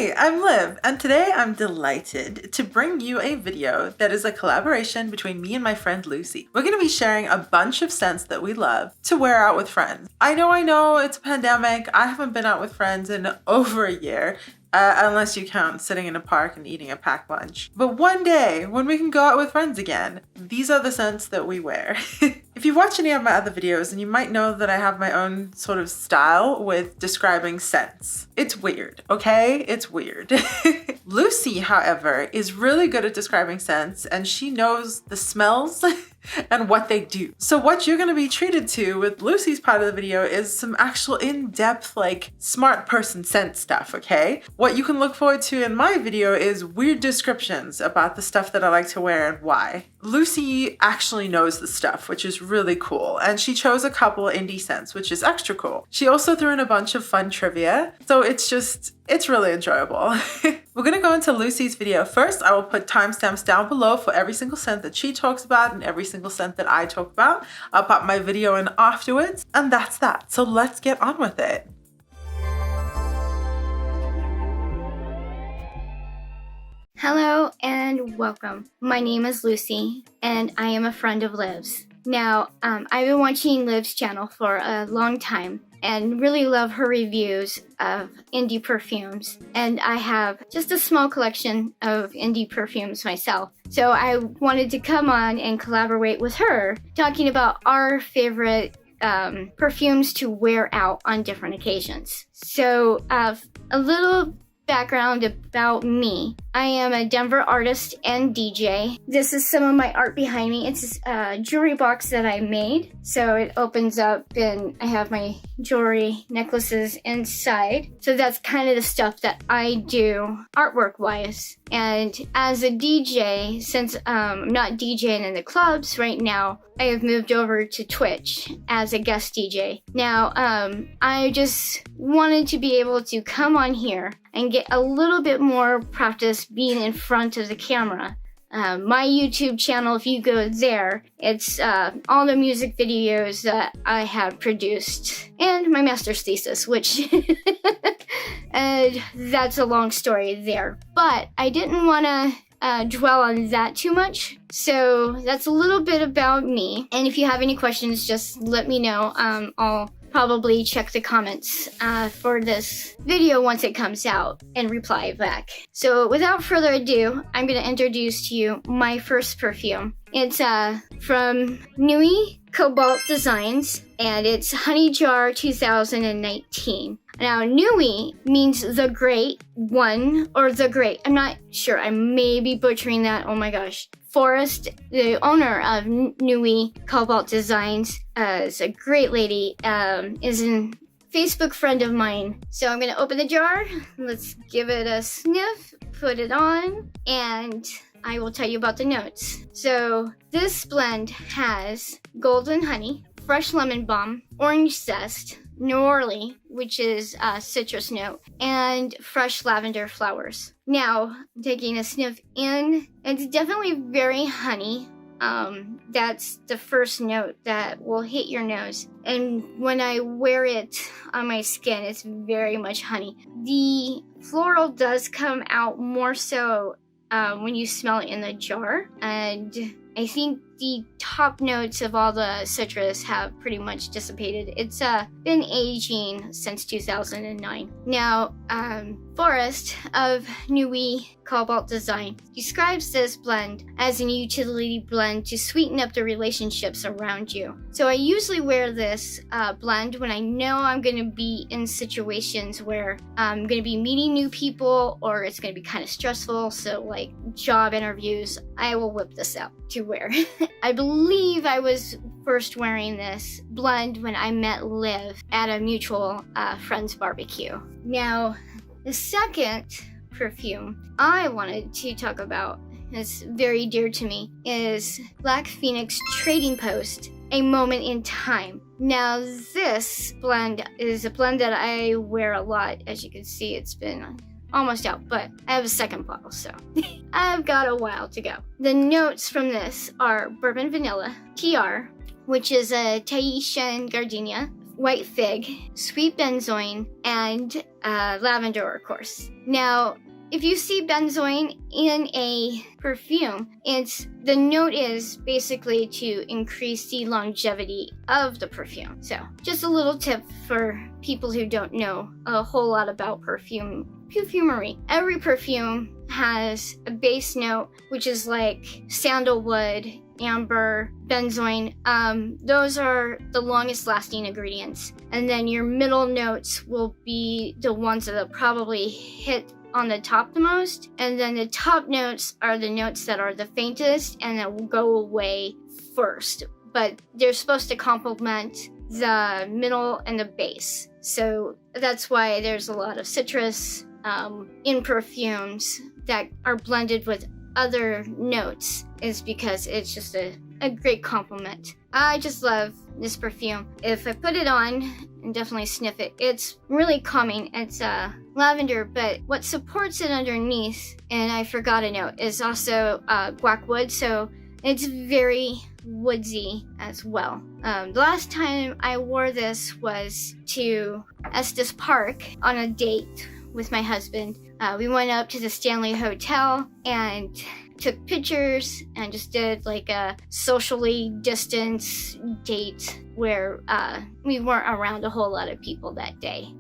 Hey, I'm Liv, and today I'm delighted to bring you a video that is a collaboration between me and my friend Lucy. We're going to be sharing a bunch of scents that we love to wear out with friends. I know, it's a pandemic. I haven't been out with friends in over a year. Unless you count sitting in a park and eating a packed lunch. But one day, when we can go out with friends again, these are the scents that we wear. If you watch any of my other videos, then you might know that I have my own sort of style with describing scents. It's weird, okay? It's weird. Lucy, however, is really good at describing scents, and she knows the smells and what they do. So what you're gonna be treated to with Lucy's part of the video is some actual in-depth, like, smart person scent stuff, okay? What you can look forward to in my video is weird descriptions about the stuff that I like to wear and why. Lucy actually knows the stuff, which is really cool, and she chose a couple indie scents, which is extra cool. She also threw in a bunch of fun trivia, so it's really enjoyable. We're gonna go into Lucy's video. First, I will put timestamps down below for every single scent that she talks about and every single scent that I talk about. I'll pop my video in afterwards, and that's that. So let's get on with it. Hello and welcome. My name is Lucy and I am a friend of Liv's. Now, I've been watching Liv's channel for a long time and really love her reviews of indie perfumes. And I have just a small collection of indie perfumes myself. So I wanted to come on and collaborate with her, talking about our favorite perfumes to wear out on different occasions. So a little background about me. I am a Denver artist and DJ. This is some of my art behind me. It's a jewelry box that I made. So it opens up and I have my jewelry necklaces inside. So that's kind of the stuff that I do artwork wise. And as a DJ, since I'm not DJing in the clubs right now, I have moved over to Twitch as a guest DJ. Now, I just wanted to be able to come on here and get a little bit more practice being in front of the camera. My YouTube channel, if you go there, it's all the music videos that I have produced and my master's thesis, which and that's a long story there. But I didn't want to dwell on that too much. So that's a little bit about me. And if you have any questions, just let me know. I'll probably check the comments for this video once it comes out and reply back. So without further ado, I'm going to introduce to you my first perfume. It's from Nui Cobalt Designs, and it's Honey Jar 2019. Now, Nui means the great one, or the great. I'm not sure. I may be butchering that. Oh my gosh. Forrest, the owner of Nui Cobalt Designs, is a great lady, is a Facebook friend of mine. So I'm going to open the jar. Let's give it a sniff, put it on, and I will tell you about the notes. So this blend has golden honey, fresh lemon balm, orange zest, neroli, which is a citrus note, and fresh lavender flowers. Now, taking a sniff in, it's definitely very honey. That's the first note that will hit your nose. And when I wear it on my skin, it's very much honey. The floral does come out more so when you smell it in the jar. And I think the top notes of all the citrus have pretty much dissipated. It's been aging since 2009. Now, Forrest of Nui Cobalt Design describes this blend as an utility blend to sweeten up the relationships around you. So I usually wear this blend when I know I'm going to be in situations where I'm going to be meeting new people or it's going to be kind of stressful. So like job interviews, I will whip this out to wear. I believe I was first wearing this blend when I met Liv at a mutual friend's barbecue. Now, the second perfume I wanted to talk about, that's very dear to me, is Black Phoenix Trading Post, A Moment in Time. Now, this blend is a blend that I wear a lot. As you can see, it's been almost out, but I have a second bottle, so I've got a while to go. The notes from this are bourbon vanilla, TR, which is a Tahitian gardenia, white fig, sweet benzoin, and lavender, of course. Now, if you see benzoin in a perfume, the note is basically to increase the longevity of the perfume. So, just a little tip for people who don't know a whole lot about perfumery. Every perfume has a base note, which is like sandalwood, amber, benzoin. Those are the longest lasting ingredients. And then your middle notes will be the ones that will probably hit on the top the most, and then the top notes are the notes that are the faintest and that will go away first, but they're supposed to complement the middle and the base. So that's why there's a lot of citrus in perfumes that are blended with other notes, is because it's just a great complement. I just love this perfume. If I put it on and definitely sniff it, it's really calming. It's lavender, but what supports it underneath, and I forgot a note, is also guac wood, so it's very woodsy as well. The last time I wore this was to Estes Park on a date with my husband. We went up to the Stanley Hotel and took pictures and just did like a socially distanced date where we weren't around a whole lot of people that day.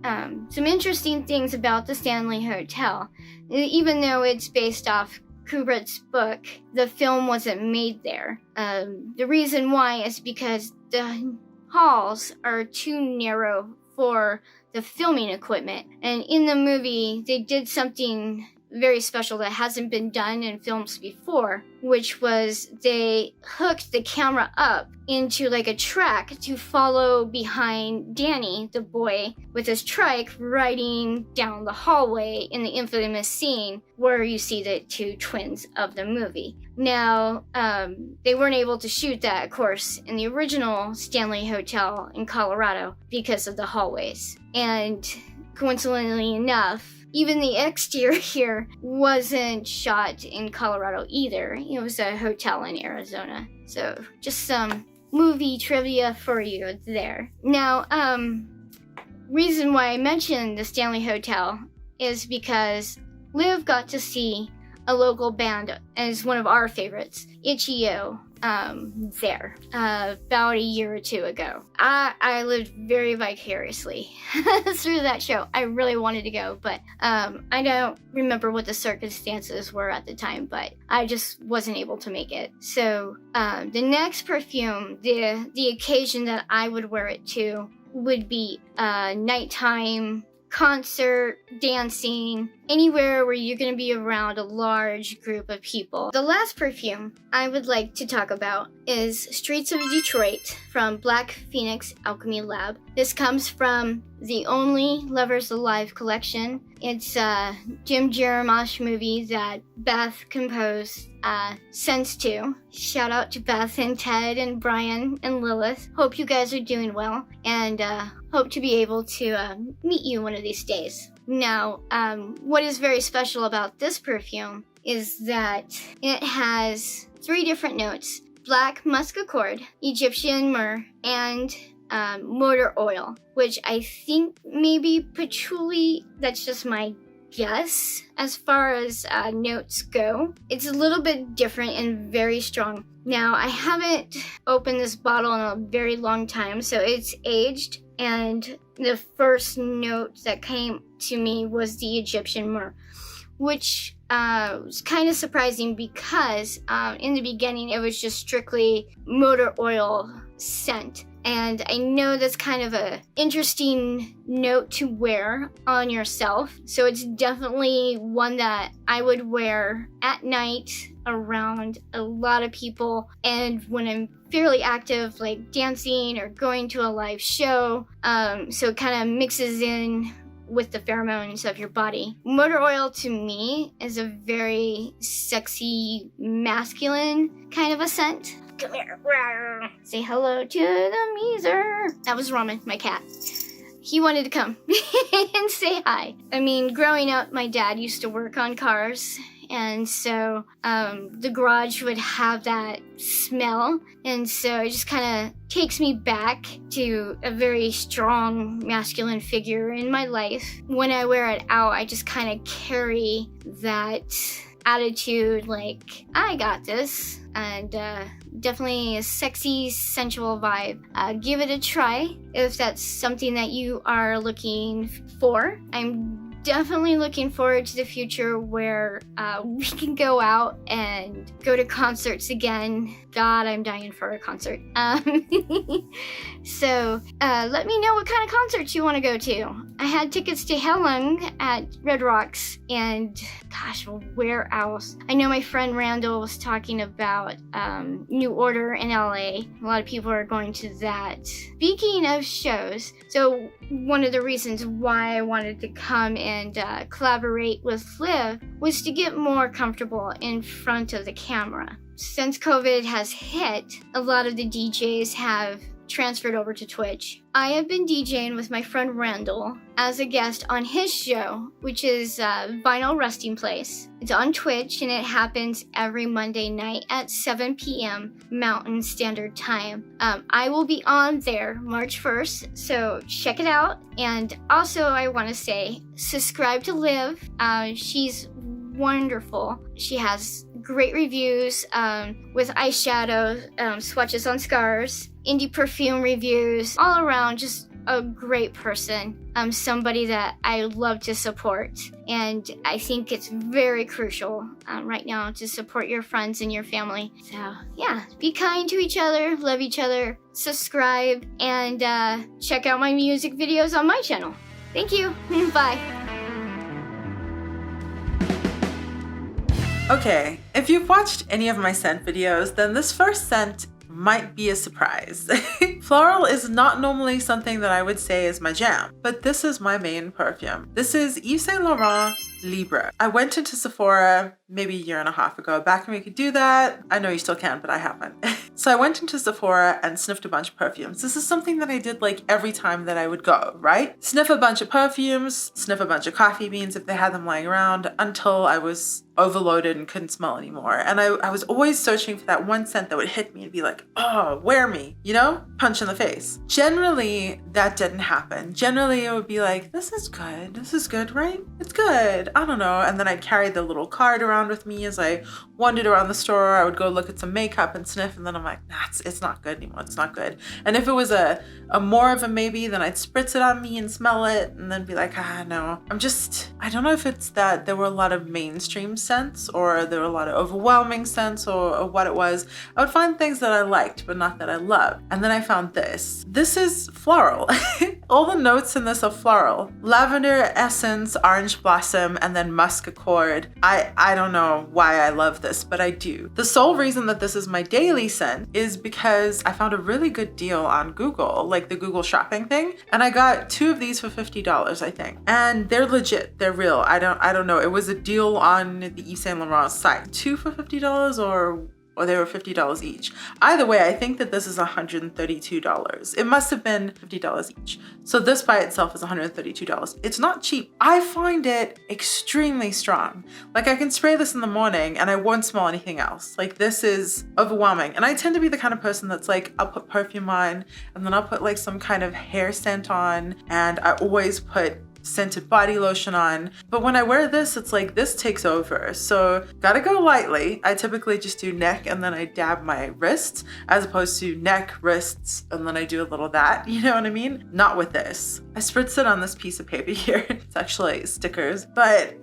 Some interesting things about the Stanley Hotel. Even though it's based off Kubrick's book, the film wasn't made there. The reason why is because the halls are too narrow for the filming equipment. And in the movie, they did something very special that hasn't been done in films before, which was they hooked the camera up into like a track to follow behind Danny, the boy, with his trike riding down the hallway in the infamous scene where you see the two twins of the movie. Now, they weren't able to shoot that, of course, in the original Stanley Hotel in Colorado because of the hallways. And coincidentally enough, even the exterior wasn't shot in Colorado either. It was a hotel in Arizona. So just some movie trivia for you there. Now, reason why I mentioned the Stanley Hotel is because Liv got to see a local band as one of our favorites, Itch.io, there about a year or two ago. I lived very vicariously through that show. I really wanted to go, but I don't remember what the circumstances were at the time, but I just wasn't able to make it. So the next perfume, the occasion that I would wear it to would be nighttime concert, dancing, anywhere where you're going to be around a large group of people. The last perfume I would like to talk about is Streets of Detroit from Black Phoenix Alchemy Lab. This comes from the Only Lovers Alive collection. It's a Jim Jarmusch movie that Beth composed Sense to. Shout out to Beth and Ted and Brian and Lilith. Hope you guys are doing well, and hope to be able to meet you one of these days. Now, what is very special about this perfume is that it has 3 different notes: black musk accord, Egyptian myrrh, and motor oil, which I think maybe patchouli. That's just my guess as far as notes go. It's a little bit different and very strong. Now, I haven't opened this bottle in a very long time, so it's aged, and the first note that came to me was the Egyptian myrrh, which was kind of surprising because in the beginning it was just strictly motor oil scent. And I know that's kind of a interesting note to wear on yourself. So it's definitely one that I would wear at night around a lot of people, and when I'm fairly active, like dancing or going to a live show. So it kind of mixes in with the pheromones of your body. Motor oil to me is a very sexy, masculine kind of a scent. Come here. Say hello to the Meezer. That was Roman, my cat. He wanted to come and say hi. I mean, growing up, my dad used to work on cars, and so the garage would have that smell, and so it just kind of takes me back to a very strong masculine figure in my life. When I wear it out, I just kind of carry that attitude, like, I got this, and definitely a sexy, sensual vibe. Give it a try if that's something that you are looking for. I'm definitely looking forward to the future where we can go out and go to concerts again. God, I'm dying for a concert. So let me know what kind of concerts you want to go to. I had tickets to Helung at Red Rocks, and gosh, where else? I know my friend Randall was talking about New Order in LA. A lot of people are going to that. Speaking of shows, so one of the reasons why I wanted to come and collaborate with Liv was to get more comfortable in front of the camera. Since COVID has hit, a lot of the DJs have transferred over to Twitch. I have been DJing with my friend Randall as a guest on his show, which is Vinyl Resting Place. It's on Twitch, and it happens every Monday night at 7 p.m. Mountain Standard Time. I will be on there March 1st, so check it out. And also, I want to say, subscribe to Liv. She's wonderful. She has great reviews with eyeshadow, swatches on scars, indie perfume reviews, all around just a great person. Somebody that I love to support, and I think it's very crucial right now to support your friends and your family. So yeah, be kind to each other, love each other, subscribe, and check out my music videos on my channel. Thank you. Bye. Okay, if you've watched any of my scent videos, then this first scent might be a surprise. Floral is not normally something that I would say is my jam, but this is my main perfume. This is Yves Saint Laurent Libre. I went into Sephora maybe a year and a half ago, back when we could do that. I know you still can, but I haven't. So I went into Sephora and sniffed a bunch of perfumes. This is something that I did like every time that I would go, right? Sniff a bunch of perfumes, sniff a bunch of coffee beans if they had them lying around, until I was overloaded and couldn't smell anymore. And I was always searching for that one scent that would hit me and be like, oh, wear me, you know? Punch in the face. Generally, that didn't happen. Generally, it would be like, this is good, right? It's good. I don't know. And then I'd carry the little card around with me as I wandered around the store. I would go look at some makeup and sniff, and then I'm like, nah, it's not good anymore. It's not good. And if it was a more of a maybe, then I'd spritz it on me and smell it and then be like, no. I don't know if it's that there were a lot of mainstream scents, or there were a lot of overwhelming scents, or what it was. I would find things that I liked, but not that I loved. And then I found this. This is floral. All the notes in this are floral. Lavender essence, orange blossom, and then musk accord. I don't know why I love this, but I do. The sole reason that this is my daily scent is because I found a really good deal on Google, like the Google shopping thing, and I got 2 of these for $50, I think. And they're legit, they're real. I don't know. It was a deal on the Yves Saint Laurent site. 2 for $50, or they were $50 each. Either way, I think that this is $132. It must have been $50 each. So this by itself is $132. It's not cheap. I find it extremely strong. Like, I can spray this in the morning and I won't smell anything else. Like, this is overwhelming. And I tend to be the kind of person that's like, I'll put perfume on, and then I'll put like some kind of hair scent on, and I always put scented body lotion on. But when I wear this, it's like this takes over. So gotta go lightly. I typically just do neck and then I dab my wrists, as opposed to neck, wrists, and then I do a little of that. You know what I mean? Not with this. I spritz it on this piece of paper here. It's actually stickers, but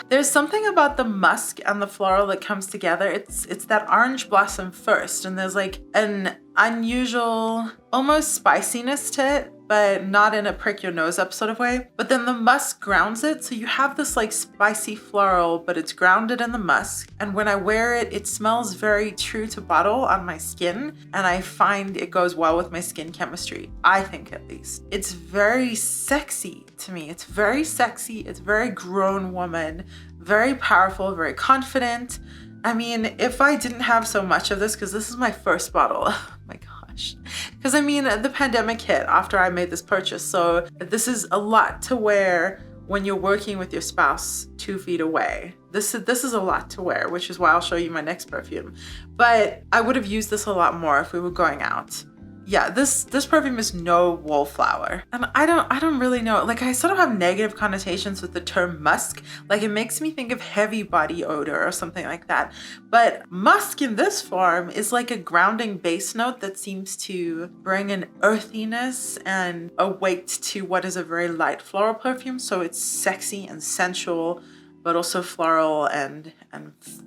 there's something about the musk and the floral that comes together. It's that orange blossom first, and there's like an unusual, almost spiciness to it, but not in a prick your nose up sort of way. But then the musk grounds it, so you have this like spicy floral, but it's grounded in the musk. And when I wear it, it smells very true to bottle on my skin, and I find it goes well with my skin chemistry. I think, at least. It's very sexy to me. It's very sexy. It's very grown woman, very powerful, very confident. I mean, if I didn't have so much of this, because this is my first bottle, oh my gosh. Because I mean, the pandemic hit after I made this purchase, so this is a lot to wear when you're working with your spouse 2 feet away. This is a lot to wear, which is why I'll show you my next perfume. But I would have used this a lot more if we were going out. Yeah, this perfume is no wallflower. And I don't really know. Like, I sort of have negative connotations with the term musk. Like, it makes me think of heavy body odor or something like that. But musk in this form is like a grounding base note that seems to bring an earthiness and a weight to what is a very light floral perfume. So it's sexy and sensual, but also floral and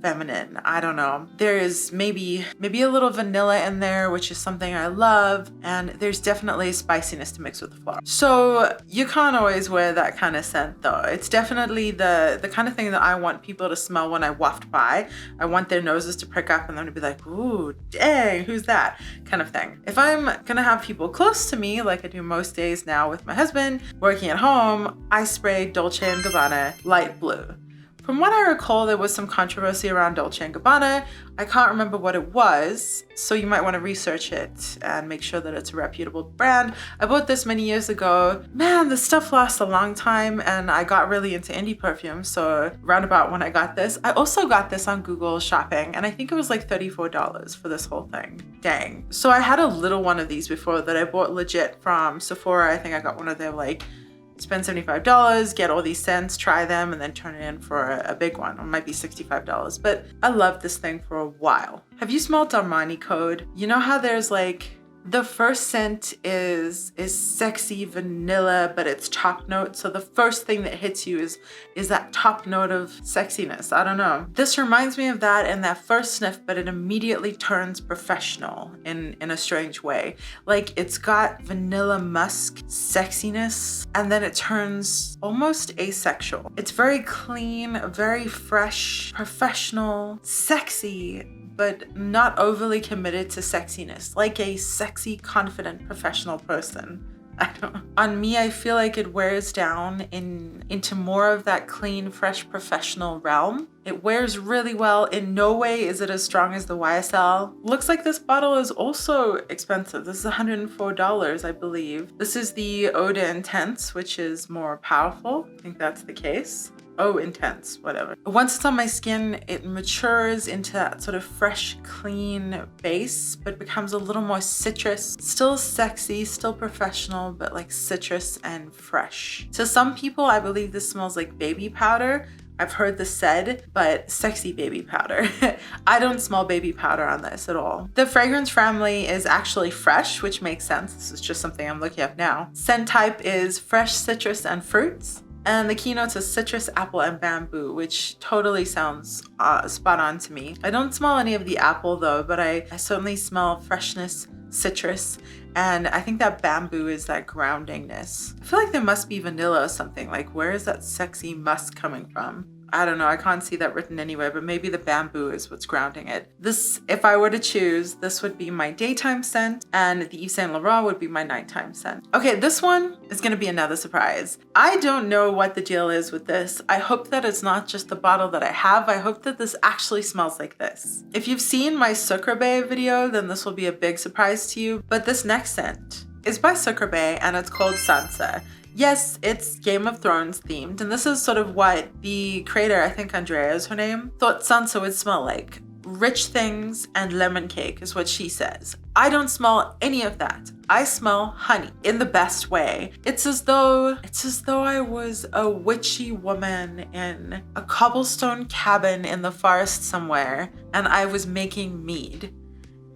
feminine. I don't know. There is maybe a little vanilla in there, which is something I love. And there's definitely a spiciness to mix with the floral. So you can't always wear that kind of scent though. It's definitely the kind of thing that I want people to smell when I waft by. I want their noses to prick up and them to be like, ooh, dang, who's that? Kind of thing. If I'm gonna have people close to me, like I do most days now with my husband, working at home, I spray Dolce and Gabbana light blue. From what I recall, there was some controversy around Dolce & Gabbana. I can't remember what it was, so you might want to research it and make sure that it's a reputable brand. I bought this many years ago. Man, this stuff lasts a long time, and I got really into indie perfumes, so roundabout when I got this. I also got this on Google Shopping, and I think it was like $34 for this whole thing. Dang. So I had a little one of these before that I bought legit from Sephora. I think I got one of their like, spend $75, get all these scents, try them, and then turn it in for a big one. It might be $65, but I loved this thing for a while. Have you smelled Armani Code? You know how there's like, the first scent is sexy vanilla, but it's top note. So the first thing that hits you is that top note of sexiness. I don't know. This reminds me of that in that first sniff, but it immediately turns professional in a strange way. Like, it's got vanilla musk sexiness, and then it turns almost asexual. It's very clean, very fresh, professional, sexy, but not overly committed to sexiness, like a sexy, confident, professional person. On me, I feel like it wears down into more of that clean, fresh, professional realm. It wears really well. In no way is it as strong as the YSL. Looks like this bottle is also expensive. This is $104, I believe. This is the Eau de Intense, which is more powerful. I think that's the case. Oh, intense, whatever. Once it's on my skin, it matures into that sort of fresh, clean base, but becomes a little more citrus. Still sexy, still professional, but like citrus and fresh. To some people, I believe this smells like baby powder. I've heard this said, but sexy baby powder. I don't smell baby powder on this at all. The fragrance family is actually fresh, which makes sense. This is just something I'm looking up now. Scent type is fresh citrus and fruits. And the keynotes is citrus, apple, and bamboo, which totally sounds spot on to me. I don't smell any of the apple though, but I certainly smell freshness, citrus, and I think that bamboo is that groundingness. I feel like there must be vanilla or something. Like, where is that sexy musk coming from? I don't know, I can't see that written anywhere, but maybe the bamboo is what's grounding it. This, if I were to choose, this would be my daytime scent, and the Yves Saint Laurent would be my nighttime scent. Okay, this one is gonna be another surprise. I don't know what the deal is with this. I hope that it's not just the bottle that I have. I hope that this actually smells like this. If you've seen my Sucreabeille video, then this will be a big surprise to you, but this next scent is by Sucreabeille, and it's called Sansa. Yes, it's Game of Thrones themed, and this is sort of what the creator, I think Andrea is her name, thought Sansa would smell like. Rich things and lemon cake is what she says. I don't smell any of that. I smell honey in the best way. It's as though I was a witchy woman in a cobblestone cabin in the forest somewhere, and I was making mead.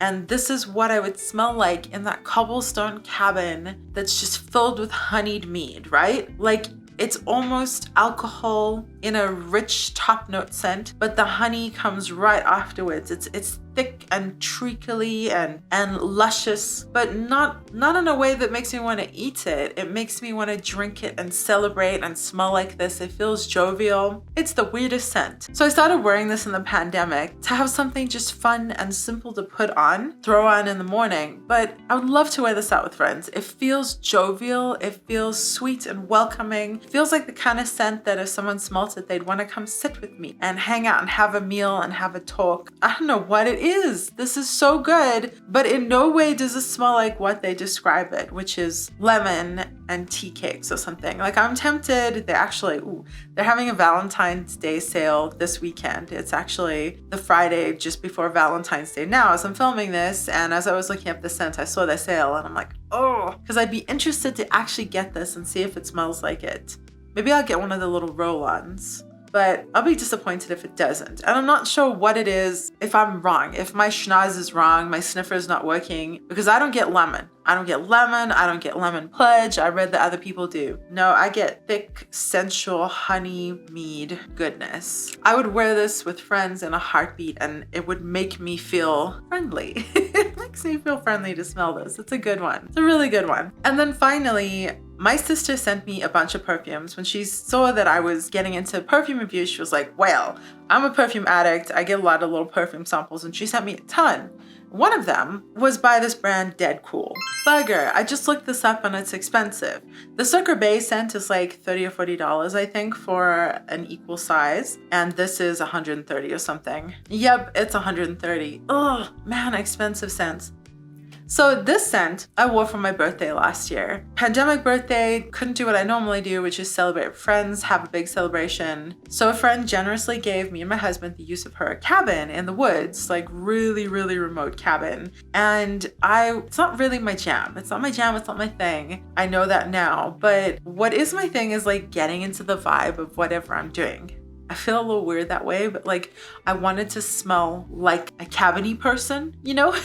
And this is what I would smell like in that cobblestone cabin that's just filled with honeyed mead, right? Like, it's almost alcohol in a rich top note scent, but the honey comes right afterwards. It's thick and treacly and luscious, but not in a way that makes me want to eat it. It makes me want to drink it and celebrate and smell like this. It feels jovial. It's the weirdest scent. So I started wearing this in the pandemic to have something just fun and simple to put on, throw on in the morning, but I would love to wear this out with friends. It feels jovial. It feels sweet and welcoming. It feels like the kind of scent that if someone smelled felt that they'd want to come sit with me and hang out and have a meal and have a talk. I don't know what it is. This is so good, but in no way does it smell like what they describe it, which is lemon and tea cakes or something. Like, I'm tempted. They're having a Valentine's Day sale this weekend. It's actually the Friday just before Valentine's Day now as I'm filming this, and as I was looking up the scent, I saw the sale and I'm like, oh, because I'd be interested to actually get this and see if it smells like it. Maybe I'll get one of the little roll-ons, but I'll be disappointed if it doesn't. And I'm not sure what it is, if I'm wrong, if my schnoz is wrong, my sniffer is not working, because I don't get lemon. I don't get lemon pledge. I read that other people do. No, I get thick, sensual honey mead goodness. I would wear this with friends in a heartbeat and it would make me feel friendly. It makes me feel friendly to smell this. It's a good one. It's a really good one. And then finally, my sister sent me a bunch of perfumes. When she saw that I was getting into perfume reviews, she was like, well, I'm a perfume addict. I get a lot of little perfume samples, and she sent me a ton. One of them was by this brand Dedcool. Bugger, I just looked this up and it's expensive. The Sucreabeille scent is like $30 or $40, I think, for an equal size. And this is $130 or something. Yep, it's $130. Oh man, expensive scents. So this scent I wore for my birthday last year. Pandemic birthday, couldn't do what I normally do, which is celebrate with friends, have a big celebration. So a friend generously gave me and my husband the use of her cabin in the woods, like really, really remote cabin. And it's not really my jam. It's not my jam, it's not my thing. I know that now, but what is my thing is like getting into the vibe of whatever I'm doing. I feel a little weird that way, but like I wanted to smell like a cabin-y person, you know?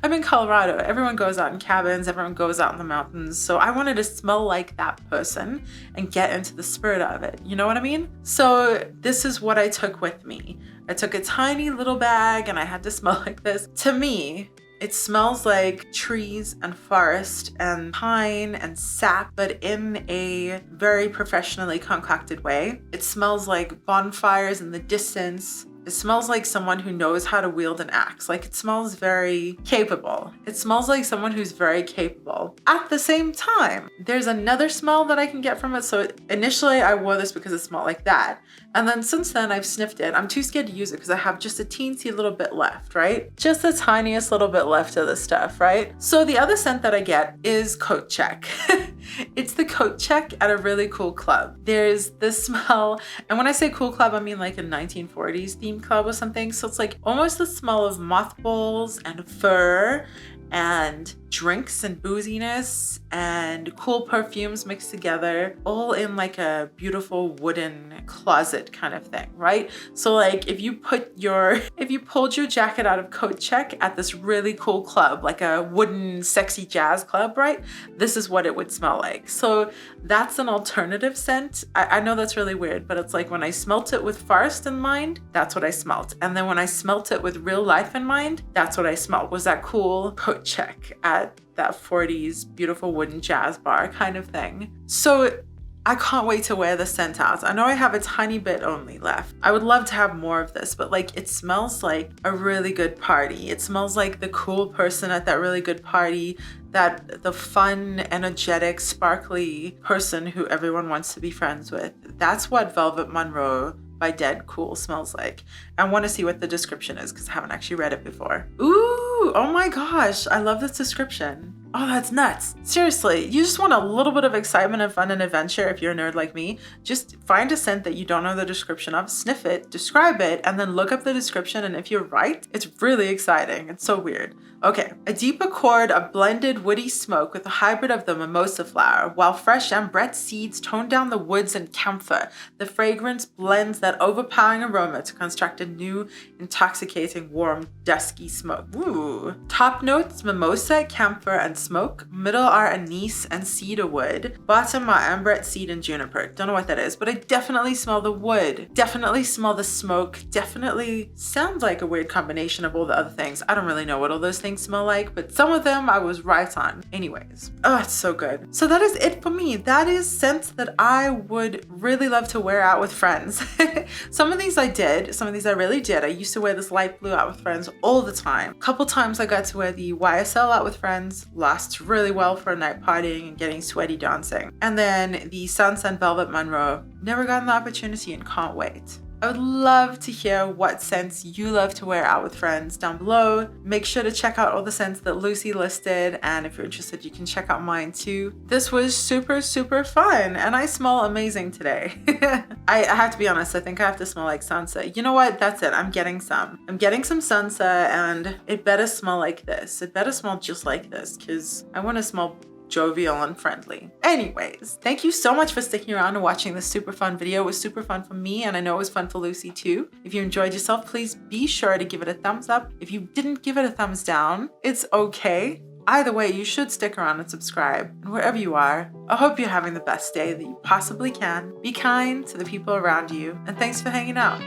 I'm in Colorado. Everyone goes out in cabins. Everyone goes out in the mountains. So I wanted to smell like that person and get into the spirit of it. You know what I mean? So this is what I took with me. I took a tiny little bag and I had to smell like this. To me, it smells like trees and forest and pine and sap, but in a very professionally concocted way. It smells like bonfires in the distance. It smells like someone who knows how to wield an axe. Like, it smells very capable. It smells like someone who's very capable. At the same time, there's another smell that I can get from it. So initially I wore this because it smelled like that. And then since then I've sniffed it. I'm too scared to use it because I have just a teensy little bit left, right? Just the tiniest little bit left of this stuff, right? So the other scent that I get is Coat Check. It's the Coat Check at a really cool club. There's this smell, and when I say cool club, I mean like a 1940s themed club or something. So it's like almost the smell of mothballs and fur and drinks and booziness and cool perfumes mixed together, all in like a beautiful wooden closet kind of thing, right? So like if you pulled your jacket out of Coat Check at this really cool club, like a wooden sexy jazz club, right? This is what it would smell like. So that's an alternative scent. I know that's really weird, but it's like when I smelt it with forest in mind, that's what I smelt. And then when I smelt it with real life in mind, that's what I smelt, was that cool Coat Check at that 40s beautiful wooden jazz bar kind of thing. So I can't wait to wear the scent out. I know I have a tiny bit only left. I would love to have more of this, but like it smells like a really good party. It smells like the cool person at that really good party, that the fun, energetic, sparkly person who everyone wants to be friends with. That's what Velvet Monroe by Dedcool smells like. I want to see what the description is because I haven't actually read it before. Ooh, oh my gosh, I love this description. Oh, that's nuts. Seriously, you just want a little bit of excitement and fun and adventure if you're a nerd like me. Just find a scent that you don't know the description of, sniff it, describe it, and then look up the description, and if you're right, it's really exciting. It's so weird. Okay, a deep accord of blended woody smoke with a hybrid of the mimosa flower, while fresh ambrette seeds tone down the woods and camphor. The fragrance blends that overpowering aroma to construct a new, intoxicating, warm, dusky smoke. Ooh. Top notes, mimosa, camphor, and smoke. Middle are anise and cedar wood. Bottom are ambrette seed and juniper. Don't know what that is, but I definitely smell the wood. Definitely smell the smoke. Definitely sounds like a weird combination of all the other things. I don't really know what all those things smell like, but some of them I was right on. Anyways, oh, it's so good. So that is it for me. That is scents that I would really love to wear out with friends. Some of these I did. Some of these I really did. I used to wear this light blue out with friends all the time. A couple times I got to wear the YSL out with friends. lasts really well for a night partying and getting sweaty dancing. And then the Sansa and Velvet Monroe, never gotten the opportunity and can't wait. I would love to hear what scents you love to wear out with friends down below. Make sure to check out all the scents that Luci listed, and if you're interested, you can check out mine too. This was super, super fun, and I smell amazing today. I have to be honest, I think I have to smell like Sansa. You know what? That's it. I'm getting some. I'm getting some Sansa, and it better smell like this. It better smell just like this, because I want to smell jovial and friendly. Anyways, thank you so much for sticking around and watching this super fun video. It was super fun for me, and I know it was fun for Luci too. If you enjoyed yourself, please be sure to give it a thumbs up. If you didn't give it a thumbs down, it's okay. Either way, you should stick around and subscribe. And wherever you are, I hope you're having the best day that you possibly can. Be kind to the people around you, and thanks for hanging out.